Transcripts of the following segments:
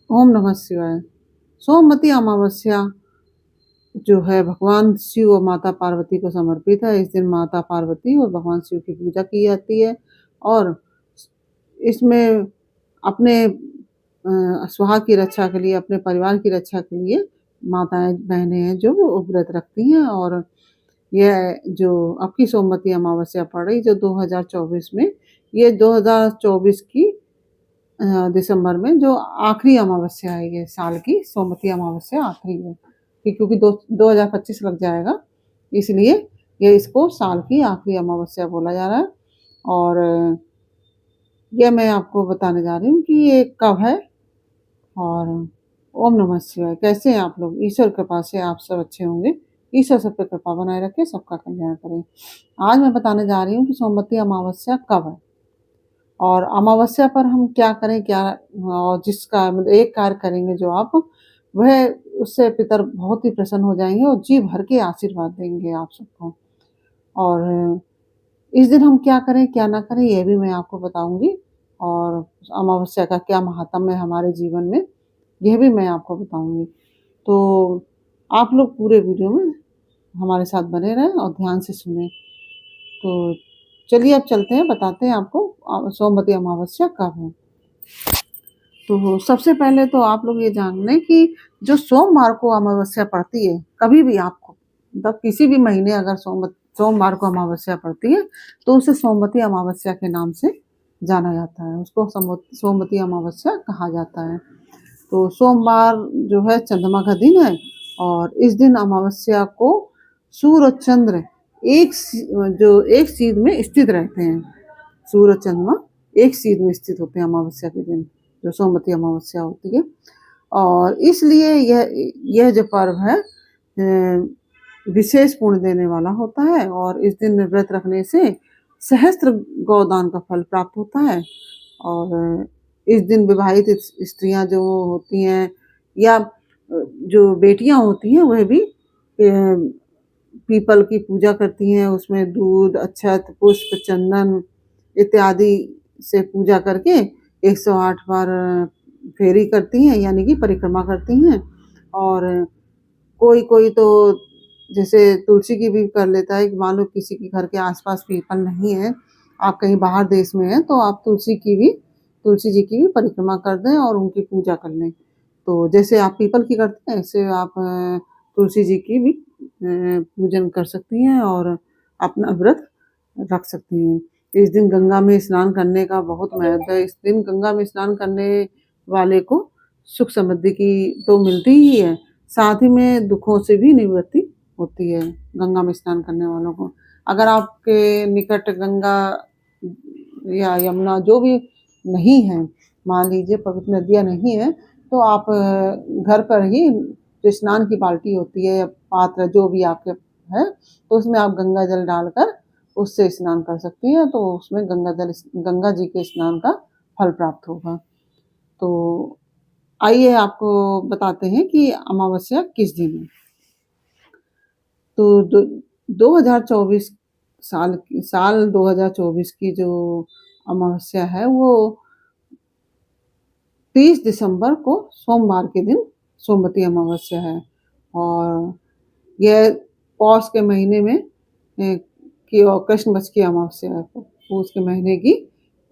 ओम नमः शिवाय। सोमवती अमावस्या जो है भगवान शिव और माता पार्वती को समर्पित है। इस दिन माता पार्वती और भगवान शिव की पूजा की जाती है और इसमें अपने सुहाग की रक्षा के लिए, अपने परिवार की रक्षा के लिए माताएँ बहनें हैं जो वो व्रत रखती हैं। और यह जो अब की सोमवती अमावस्या पड़ रही जो 2024 में, ये 2024 की दिसंबर में जो आखिरी अमावस्या है, ये साल की सोमवती अमावस्या आखिरी है कि क्योंकि 2025 लग जाएगा, इसलिए ये इसको साल की आखिरी अमावस्या बोला जा रहा है। और ये मैं आपको बताने जा रही हूँ कि ये कब है। और ओम नमः शिवाय। कैसे हैं आप लोग? ईश्वर कृपा से आप सब अच्छे होंगे। ईश्वर सब पे कृपा बनाए रखे, सबका कल्याण करे। आज मैं बताने जा रही हूँ कि सोमवती अमावस्या कब है और अमावस्या पर हम क्या करें, क्या और जिसका मतलब एक कार्य करेंगे जो आप, वह उससे पितर बहुत ही प्रसन्न हो जाएँगे और जी भर के आशीर्वाद देंगे आप सबको। और इस दिन हम क्या करें, क्या ना करें, ये भी मैं आपको बताऊँगी। और अमावस्या का क्या महात्म्य है हमारे जीवन में, यह भी मैं आपको बताऊँगी। तो आप लोग पूरे वीडियो में हमारे साथ बने रहें और ध्यान से सुनें। तो चलिए अब चलते हैं, बताते हैं आपको सोमवती अमावस्या कब है। तो सबसे पहले तो आप लोग ये जान लें कि जो सोमवार को अमावस्या पड़ती है, कभी भी आपको मतलब किसी भी महीने अगर सोमवार को अमावस्या पड़ती है, तो उसे सोमवती अमावस्या के नाम से जाना जाता है। उसको सोमवती अमावस्या कहा जाता है। तो सोमवार जो है चंद्रमा का दिन है और इस दिन अमावस्या को सूर्य और चंद्र एक सीध में स्थित रहते हैं। सूर्य और चंद्रमा एक सीध में स्थित होते हैं अमावस्या के दिन, जो सोमवती अमावस्या होती है। और इसलिए यह जो पर्व है विशेष पुण्य देने वाला होता है और इस दिन व्रत रखने से सहस्त्र गोदान का फल प्राप्त होता है। और इस दिन विवाहित स्त्रियां जो होती हैं या जो बेटियां होती हैं, वह भी पीपल की पूजा करती हैं। उसमें दूध, अक्षत, पुष्प, चंदन इत्यादि से पूजा करके 108 बार फेरी करती हैं, यानी कि परिक्रमा करती हैं। और कोई तो जैसे तुलसी की भी कर लेता है कि मान लो किसी के घर के आसपास पीपल नहीं है, आप कहीं बाहर देश में हैं, तो आप तुलसी जी की भी परिक्रमा कर दें और उनकी पूजा कर लें। तो जैसे आप पीपल की करते हैं, ऐसे आप तुलसी जी की भी पूजन कर सकती हैं और अपना व्रत रख सकती हैं। इस दिन गंगा में स्नान करने का बहुत महत्व है। इस दिन गंगा में स्नान करने वाले को सुख समृद्धि की तो मिलती ही है, साथ ही में दुखों से भी निवृत्ति होती है गंगा में स्नान करने वालों को। अगर आपके निकट गंगा या यमुना जो भी नहीं है, मान लीजिए पवित्र नदियाँ नहीं हैं, तो आप घर पर ही जो स्नान की बाल्टी होती है या पात्र जो भी आपके है, तो उसमें आप गंगा जल डालकर उससे स्नान कर सकती हैं। तो उसमें गंगा जी के स्नान का फल प्राप्त होगा। तो आइए आपको बताते हैं कि अमावस्या किस दिन है। तो 2024 साल 2024 की जो अमावस्या है वो 30 दिसंबर को सोमवार के दिन सोमवती अमावस्या है। और यह पौष के महीने में की कृष्ण पक्ष की अमावस्या है। पौष के महीने की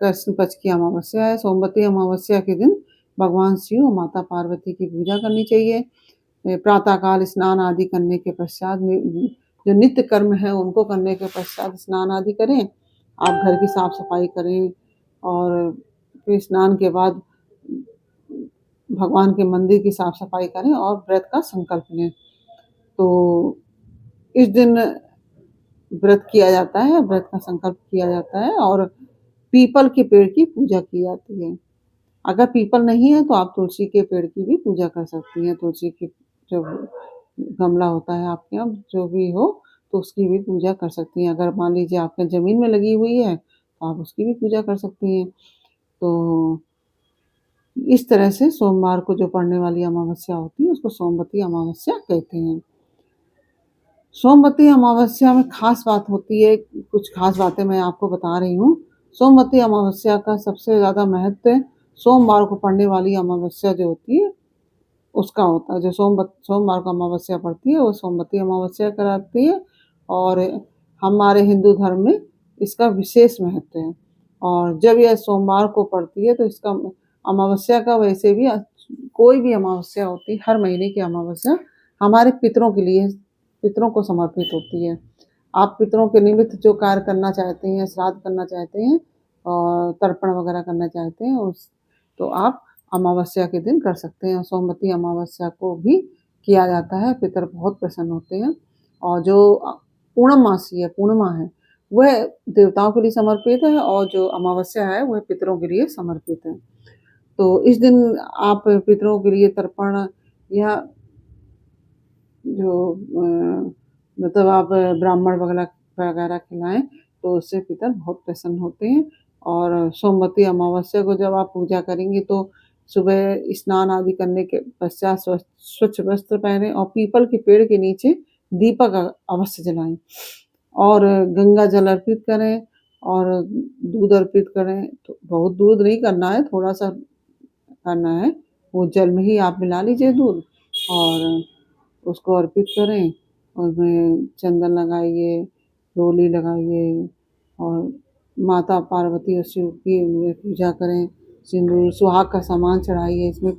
कृष्ण पक्ष की अमावस्या है। सोमवती अमावस्या के दिन भगवान शिव और माता पार्वती की पूजा करनी चाहिए। प्रातःकाल स्नान आदि करने के पश्चात जो नित्य कर्म है उनको करने के पश्चात स्नान आदि करें। आप घर की साफ सफाई करें और फिर स्नान के बाद भगवान के मंदिर की साफ सफाई करें और व्रत का संकल्प लें। तो इस दिन व्रत किया जाता है, व्रत का संकल्प किया जाता है और पीपल के पेड़ की पूजा की जाती है। अगर पीपल नहीं है तो आप तुलसी के पेड़ की भी पूजा कर सकती हैं। तुलसी की जो गमला होता है आपके यहाँ जो भी हो, तो उसकी भी पूजा कर सकती हैं। अगर मान लीजिए आपके ज़मीन में लगी हुई है, तो आप उसकी भी पूजा कर सकती हैं। तो इस तरह से सोमवार को जो पड़ने वाली अमावस्या होती है, उसको सोमवती अमावस्या कहते हैं। सोमवती अमावस्या में खास बात होती है, कुछ खास बातें मैं आपको बता रही हूँ। सोमवती अमावस्या का सबसे ज़्यादा महत्व सोमवार को पड़ने वाली अमावस्या जो होती है उसका होता है। जो सोमवार को अमावस्या पड़ती है वो सोमवती अमावस्या कहलाती है और हमारे हिंदू धर्म में इसका विशेष महत्व है। और जब यह सोमवार को पड़ती है तो इसका अमावस्या का वैसे भी कोई भी अमावस्या होती है, हर महीने की अमावस्या हमारे पितरों के लिए, पितरों को समर्पित होती है। आप पितरों के निमित्त जो कार्य करना चाहते हैं, श्राद्ध करना चाहते हैं और तर्पण वगैरह करना चाहते हैं तो आप अमावस्या के दिन कर सकते हैं। सोमवती अमावस्या को भी किया जाता है, पितर बहुत प्रसन्न होते हैं। और जो पूर्णमासी है, पूर्णिमा है, वह देवताओं के लिए समर्पित है और जो अमावस्या है वह पितरों के लिए समर्पित है। तो इस दिन आप पितरों के लिए तर्पण या जो मतलब आप ब्राह्मण वगैरह खिलाएं तो उससे पितर बहुत प्रसन्न होते हैं। और सोमवती अमावस्या को जब आप पूजा करेंगे तो सुबह स्नान आदि करने के पश्चात स्वच्छ वस्त्र पहने और पीपल के पेड़ के नीचे दीपक अवश्य जलाएं और गंगा जल अर्पित करें और दूध अर्पित करें। तो बहुत दूध नहीं करना है, थोड़ा सा करना है। वो जल में ही आप मिला लीजिए दूध और उसको अर्पित करें। उसमें चंदन लगाइए, रोली लगाइए और माता पार्वती और शिव की पूजा करें। सिंदूर सुहाग का सामान चढ़ाइए। इसमें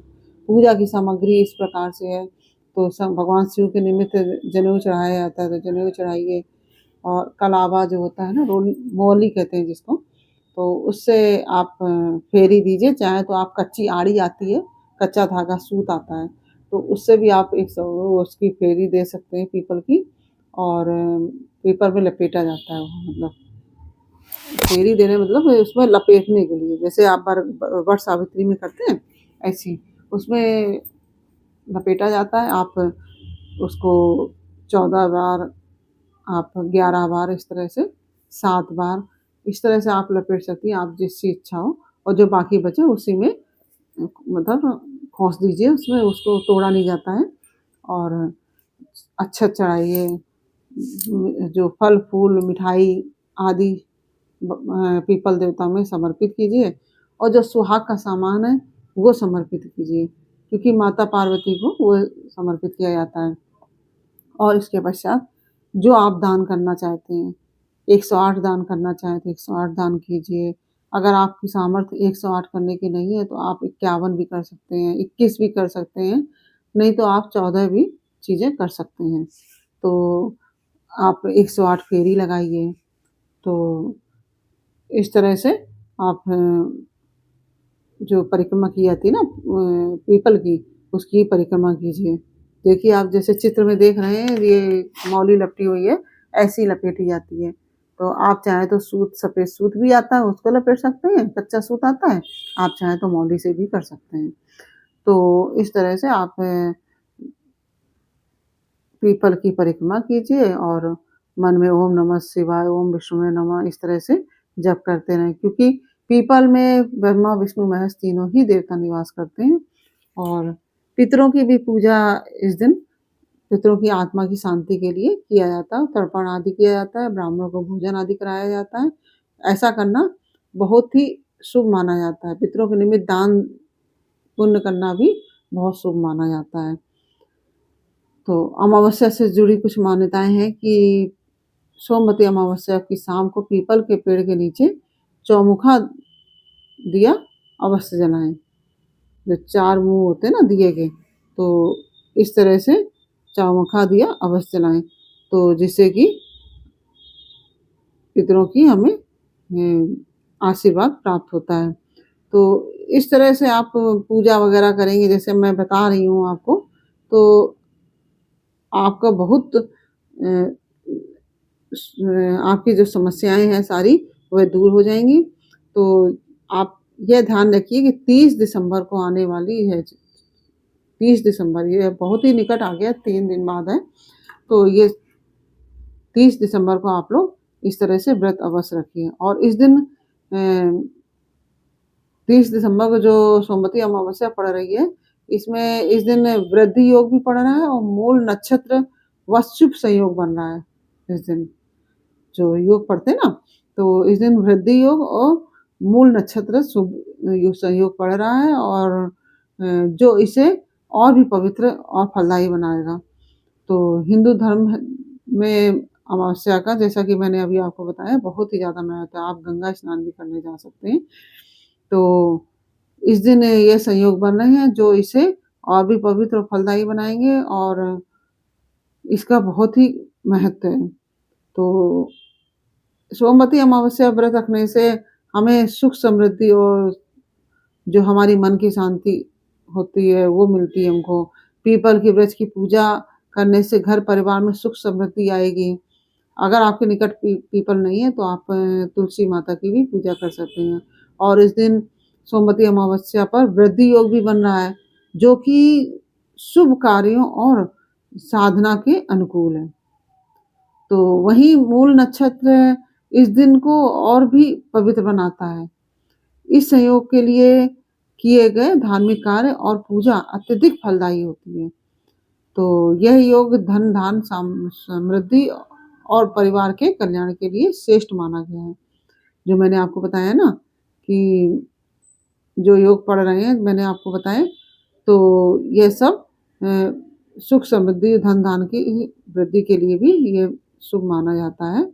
पूजा की सामग्री इस प्रकार से है। तो सब भगवान शिव के निमित्त जनेऊ चढ़ाया जाता है तो जनेऊ चढ़ाइए। और कलावा जो होता है ना, मौली कहते हैं जिसको, तो उससे आप फेरी दीजिए। चाहे तो आप कच्ची आड़ी आती है, कच्चा धागा सूत आता है, तो उससे भी आप उसकी फेरी दे सकते हैं पीपल की। और पीपल में लपेटा जाता है वो, मतलब फेरी देने मतलब उसमें लपेटने के लिए, जैसे आप वट सावित्री में करते हैं ऐसी उसमें लपेटा जाता है। आप उसको 14 बार, आप 11 बार, इस तरह से 7 बार, इस तरह से आप लपेट सकती हैं, आप जिसकी इच्छा हो। और जो बाकी बचे उसी में मतलब खोस दीजिए, उसमें उसको तोड़ा नहीं जाता है। और अक्षत चढ़ाइए, जो फल फूल मिठाई आदि पीपल देवता में समर्पित कीजिए। और जो सुहाग का सामान है वो समर्पित कीजिए, क्योंकि माता पार्वती को वो समर्पित किया जाता है। और इसके पश्चात जो आप दान करना चाहते हैं, 108 दान करना चाहें तो 108 दान कीजिए। अगर आपकी सामर्थ्य 108 करने की नहीं है तो आप 51 भी कर सकते हैं, 21 भी कर सकते हैं, नहीं तो आप 14 भी चीज़ें कर सकते हैं। तो आप 108 फेरी लगाइए। तो इस तरह से आप जो परिक्रमा की जाती है ना पीपल की, उसकी परिक्रमा कीजिए। देखिए आप जैसे चित्र में देख रहे हैं, ये मौली लपटी हुई है, ऐसी लपेटी जाती है। तो आप चाहें तो सूत, सफ़ेद सूत भी आता है, उसको लपेट सकते हैं, कच्चा सूत आता है। आप चाहें तो मौली से भी कर सकते हैं। तो इस तरह से आप पीपल की परिक्रमा कीजिए और मन में ओम नमः शिवाय, ओम विष्णुवे नमः, इस तरह से जप करते रहें, क्योंकि पीपल में ब्रह्मा विष्णु महेश तीनों ही देवता निवास करते हैं। और पितरों की भी पूजा इस दिन पितरों की आत्मा की शांति के लिए किया जाता है, तर्पण आदि किया जाता है, ब्राह्मणों को भोजन आदि कराया जाता है। ऐसा करना बहुत ही शुभ माना जाता है। पितरों के निमित्त दान पुण्य करना भी बहुत शुभ माना जाता है। तो अमावस्या से जुड़ी कुछ मान्यताएं हैं कि सोमवती अमावस्या की शाम को पीपल के पेड़ के नीचे चौमुखा दिया अवश्य जलाएं। जो 4 मुँह होते हैं ना दिए के, तो इस तरह से चौमुखा दिया अवश्य जलाएं, तो जिससे कि पितरों की हमें आशीर्वाद प्राप्त होता है। तो इस तरह से आप पूजा वगैरह करेंगे, जैसे मैं बता रही हूँ आपको, तो आपका बहुत आपकी जो समस्याएं हैं सारी वह दूर हो जाएंगी। तो आप यह ध्यान रखिए कि 30 दिसंबर को आने वाली है, 30 दिसंबर, ये बहुत ही निकट आ गया, 3 दिन बाद है। तो ये 30 दिसंबर को आप लोग इस तरह से व्रत अवश्य रखिए। और इस दिन 30 दिसंबर को जो सोमवती अमावस्या पड़ रही है, इसमें इस दिन वृद्धि योग भी पड़ रहा है और मूल नक्षत्र व शुभ संयोग बन रहा है। इस दिन जो योग पढ़ते हैं ना, तो इस दिन वृद्धि योग और मूल नक्षत्र शुभ संयोग पड़ रहा है और जो इसे और भी पवित्र और फलदायी बनाएगा। तो हिंदू धर्म में अमावस्या का, जैसा कि मैंने अभी आपको बताया, बहुत ही ज़्यादा महत्व है। आप गंगा स्नान भी करने जा सकते हैं। तो इस दिन ये संयोग बन रहे हैं जो इसे और भी पवित्र और फलदायी बनाएँगे और इसका बहुत ही महत्व है। तो सोमवती अमावस्या व्रत रखने से हमें सुख समृद्धि और जो हमारी मन की शांति होती है वो मिलती है हमको। पीपल के वृक्ष की पूजा करने से घर परिवार में सुख समृद्धि आएगी। अगर आपके निकट पीपल नहीं है तो आप तुलसी माता की भी पूजा कर सकते हैं। और इस दिन सोमवती अमावस्या पर वृद्धि योग भी बन रहा है, जो कि शुभ कार्यों और साधना के अनुकूल है। तो वहीं मूल नक्षत्र इस दिन को और भी पवित्र बनाता है। इस संयोग के लिए किए गए धार्मिक कार्य और पूजा अत्यधिक फलदायी होती है। तो यह योग धन, धान, समृद्धि और परिवार के कल्याण के लिए श्रेष्ठ माना गया है। जो मैंने आपको बताया ना कि जो योग पढ़ रहे हैं मैंने आपको बताए, तो ये सब सुख समृद्धि, धन धान की वृद्धि के लिए भी ये शुभ माना जाता है।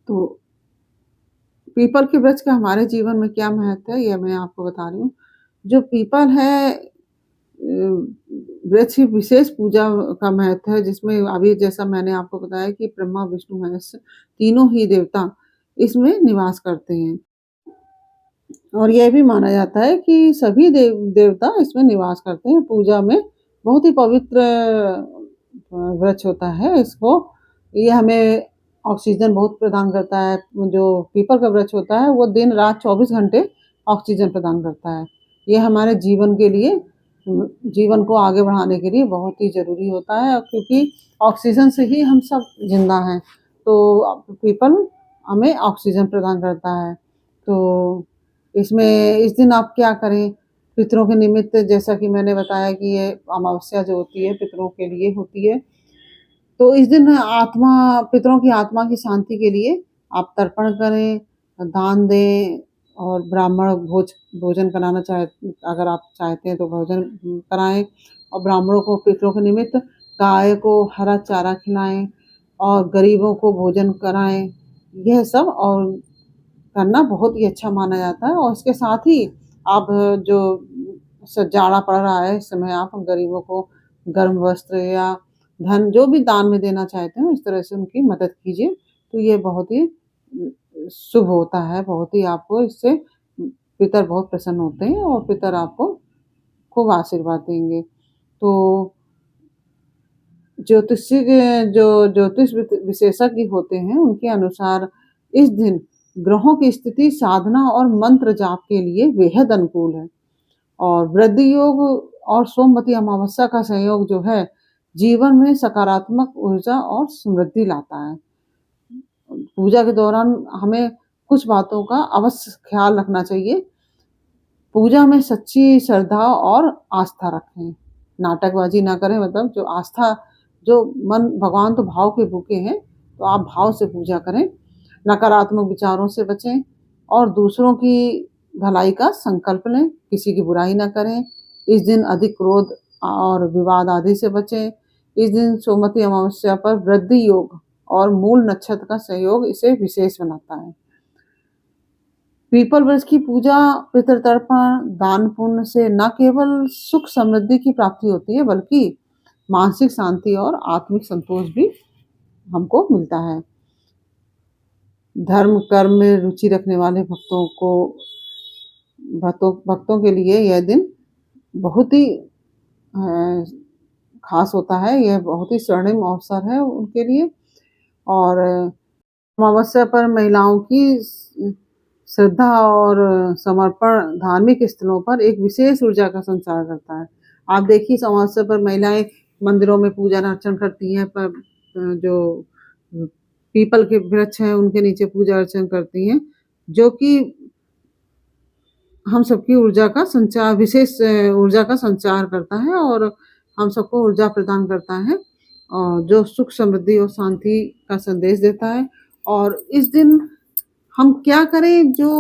तो पीपल के वृक्ष का हमारे जीवन में क्या महत्व है, यह मैं आपको बता रही हूँ। जो पीपल है वृक्ष की विशेष पूजा का महत्व है, जिसमें अभी जैसा मैंने आपको बताया कि ब्रह्मा, विष्णु, महेश तीनों ही देवता इसमें निवास करते हैं। और यह भी माना जाता है कि सभी देवता इसमें निवास करते हैं। पूजा में बहुत ही पवित्र वृक्ष होता है। इसको ये हमें ऑक्सीजन बहुत प्रदान करता है। जो पीपल का वृक्ष होता है वो दिन रात 24 घंटे ऑक्सीजन प्रदान करता है। ये हमारे जीवन के लिए, जीवन को आगे बढ़ाने के लिए बहुत ही ज़रूरी होता है, क्योंकि ऑक्सीजन से ही हम सब जिंदा हैं। तो पीपल हमें ऑक्सीजन प्रदान करता है। तो इसमें इस दिन आप क्या करें पितरों के निमित्त, जैसा कि मैंने बताया कि ये अमावस्या जो होती है पितरों के लिए होती है। तो इस दिन पितरों की आत्मा की शांति के लिए आप तर्पण करें, दान दें और ब्राह्मण भोजन कराना अगर आप चाहते हैं तो भोजन कराएँ और ब्राह्मणों को पितरों के निमित्त गाय को हरा चारा खिलाएँ और गरीबों को भोजन कराएँ। यह सब और करना बहुत ही अच्छा माना जाता है। और इसके साथ ही आप जो जाड़ा पड़ रहा है इस समय, आप गरीबों को गर्म वस्त्र या धन जो भी दान में देना चाहते हैं, इस तरह से उनकी मदद कीजिए। तो ये बहुत ही शुभ होता है। बहुत ही आपको इससे पितर बहुत प्रसन्न होते हैं और पितर आपको खूब आशीर्वाद देंगे। तो ज्योतिष विशेषज्ञ होते हैं, उनके अनुसार इस दिन ग्रहों की स्थिति साधना और मंत्र जाप के लिए बेहद अनुकूल है। और वृद्धि योग और सोमवती अमावस्या का संयोग जो है जीवन में सकारात्मक ऊर्जा और समृद्धि लाता है। पूजा के दौरान हमें कुछ बातों का अवश्य ख्याल रखना चाहिए। पूजा में सच्ची श्रद्धा और आस्था रखें, नाटकबाजी ना करें। मतलब जो आस्था, जो मन, भगवान तो भाव के भूखे हैं, तो आप भाव से पूजा करें। नकारात्मक विचारों से बचें और दूसरों की भलाई का संकल्प लें, किसी की बुराई ना करें। इस दिन अधिक क्रोध और विवाद आदि से बचें। इस दिन सोमवती अमावस्या पर वृद्धि योग और मूल नक्षत्र का सहयोग इसे विशेष बनाता है। पीपल वृक्ष की पूजा, पितृतर्पण, दान पुण्य से न केवल सुख समृद्धि की प्राप्ति होती है, बल्कि मानसिक शांति और आत्मिक संतोष भी हमको मिलता है। धर्म कर्म में रुचि रखने वाले भक्तों के लिए यह दिन बहुत ही खास होता है। यह बहुत ही स्वर्णिम अवसर है उनके लिए। और अमावस्या पर महिलाओं की श्रद्धा और समर्पण धार्मिक स्थलों पर एक विशेष ऊर्जा का संचार करता है। आप देखिए, इस अमावस्या पर महिलाएं मंदिरों में पूजा अर्चन करती हैं, पर जो पीपल के वृक्ष हैं उनके नीचे पूजा अर्चन करती हैं, जो कि हम सबकी ऊर्जा का संचार, विशेष ऊर्जा का संचार करता है और हम सबको ऊर्जा प्रदान करता है, और जो सुख समृद्धि और शांति का संदेश देता है। और इस दिन हम क्या करें जो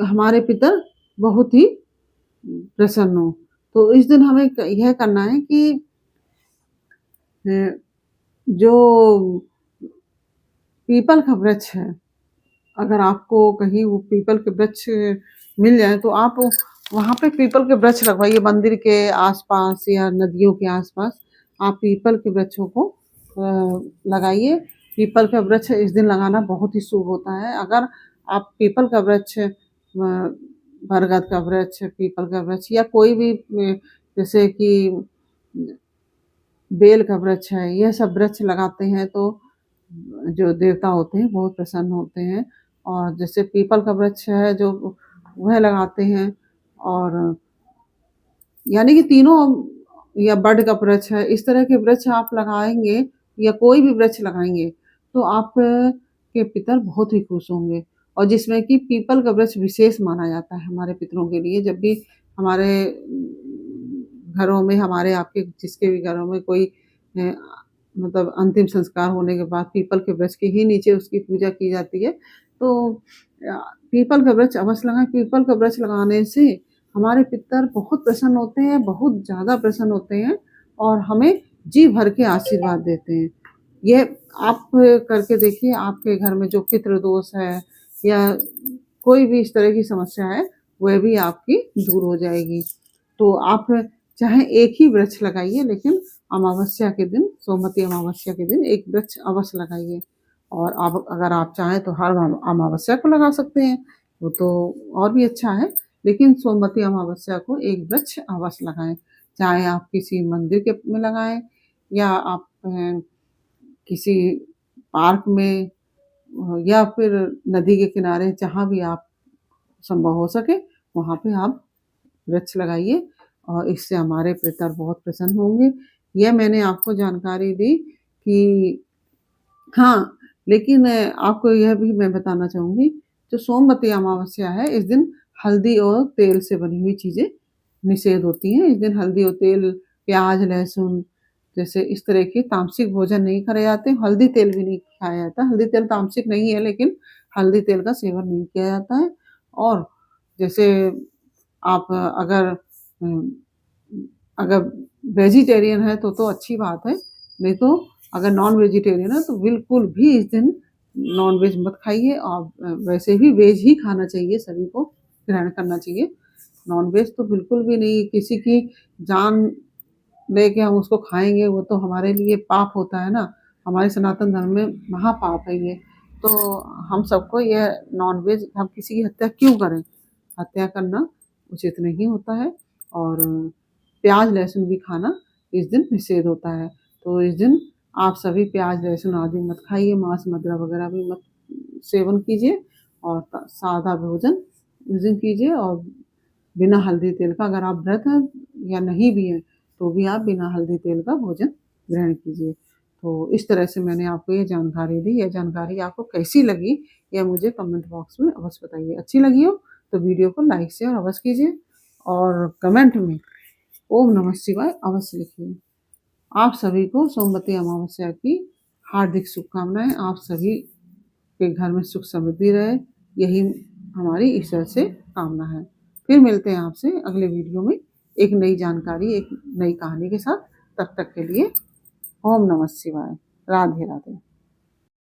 हमारे पितर बहुत ही प्रसन्न हों। तो इस दिन हमें यह करना है कि जो पीपल का वृक्ष है, अगर आपको कहीं वो पीपल के वृक्ष मिल जाए तो आप वहाँ पे पीपल के वृक्ष लगवाइए। मंदिर के आसपास या नदियों के आसपास आप पीपल के वृक्षों को लगाइए। पीपल का वृक्ष इस दिन लगाना बहुत ही शुभ होता है। अगर आप पीपल का वृक्ष, बरगद का वृक्ष, पीपल का वृक्ष या कोई भी जैसे कि बेल का वृक्ष है, यह सब वृक्ष लगाते हैं तो जो देवता होते हैं बहुत प्रसन्न होते हैं। और जैसे पीपल का वृक्ष है जो वह लगाते हैं, और यानी कि तीनों, या बड का वृक्ष है, इस तरह के वृक्ष आप लगाएंगे या कोई भी वृक्ष लगाएंगे तो आप के पितर बहुत ही खुश होंगे। और जिसमें कि पीपल का वृक्ष विशेष माना जाता है हमारे पितरों के लिए। जब भी हमारे घरों में, हमारे आपके जिसके भी घरों में कोई मतलब अंतिम संस्कार होने के बाद पीपल के वृक्ष के ही नीचे उसकी पूजा की जाती है। तो पीपल का वृक्ष अवश्य लगाएं। पीपल का वृक्ष लगाने से हमारे पितर बहुत प्रसन्न होते हैं, बहुत ज़्यादा प्रसन्न होते हैं और हमें जी भर के आशीर्वाद देते हैं। ये आप करके देखिए, आपके घर में जो पितृ दोष है या कोई भी इस तरह की समस्या है वह भी आपकी दूर हो जाएगी। तो आप चाहे एक ही वृक्ष लगाइए, लेकिन अमावस्या के दिन, सोमवती अमावस्या के दिन एक वृक्ष अवश्य लगाइए। और आप अगर आप चाहें तो हर अमावस्या को लगा सकते हैं, वो तो और भी अच्छा है। लेकिन सोमवती अमावस्या को एक वृक्ष अवश्य लगाएं। चाहे आप किसी मंदिर के में लगाएं या आप किसी पार्क में या फिर नदी के किनारे, जहाँ भी आप संभव हो सके वहाँ पे आप वृक्ष लगाइए और इससे हमारे पितर बहुत प्रसन्न होंगे। यह मैंने आपको जानकारी दी कि हाँ, लेकिन आपको यह भी मैं बताना चाहूँगी, जो सोमवती अमावस्या है इस दिन हल्दी और तेल से बनी हुई चीज़ें निषेध होती हैं। इस दिन हल्दी और तेल, प्याज, लहसुन जैसे इस तरह के तामसिक भोजन नहीं करे जाते। हल्दी तेल भी नहीं खाया जाता। हल्दी तेल तामसिक नहीं है, लेकिन हल्दी तेल का सेवन नहीं किया जाता है। और जैसे आप अगर वेजिटेरियन है तो अच्छी बात है, नहीं तो अगर नॉन वेजिटेरियन है तो बिल्कुल भी इस दिन नॉन वेज मत खाइए। और वैसे भी वेज ही खाना चाहिए, सभी को ग्रहण करना चाहिए। नॉन वेज तो बिल्कुल भी नहीं। किसी की जान लेके हम उसको खाएंगे वो तो हमारे लिए पाप होता है ना। हमारे सनातन धर्म में महापाप है ये। तो हम सबको यह नॉन वेज, हम किसी की हत्या क्यों करें? हत्या करना उचित नहीं होता है। और प्याज लहसुन भी खाना इस दिन निषेध होता है। तो इस दिन आप सभी प्याज लहसुन आदि मत खाइए, मांस मदिरा वगैरह भी मत सेवन कीजिए और सादा भोजन उस दिन कीजिए। और बिना हल्दी तेल का, अगर आप व्रत हैं या नहीं भी हैं तो भी आप बिना हल्दी तेल का भोजन ग्रहण कीजिए। तो इस तरह से मैंने आपको ये जानकारी दी। यह जानकारी आपको कैसी लगी यह मुझे कमेंट बॉक्स में अवश्य बताइए। अच्छी लगी हो तो वीडियो को लाइक शेयर अवश्य कीजिए और कमेंट में ओम नमः शिवाय अवश्य लिखिए। आप सभी को सोमवती अमावस्या की हार्दिक शुभकामनाएं। आप सभी के घर में सुख समृद्धि रहे, यही हमारी ईश्वर से कामना है। फिर मिलते हैं आपसे अगले वीडियो में एक नई जानकारी, एक नई कहानी के साथ। तब तक के लिए ओम नमः शिवाय। राधे राधे।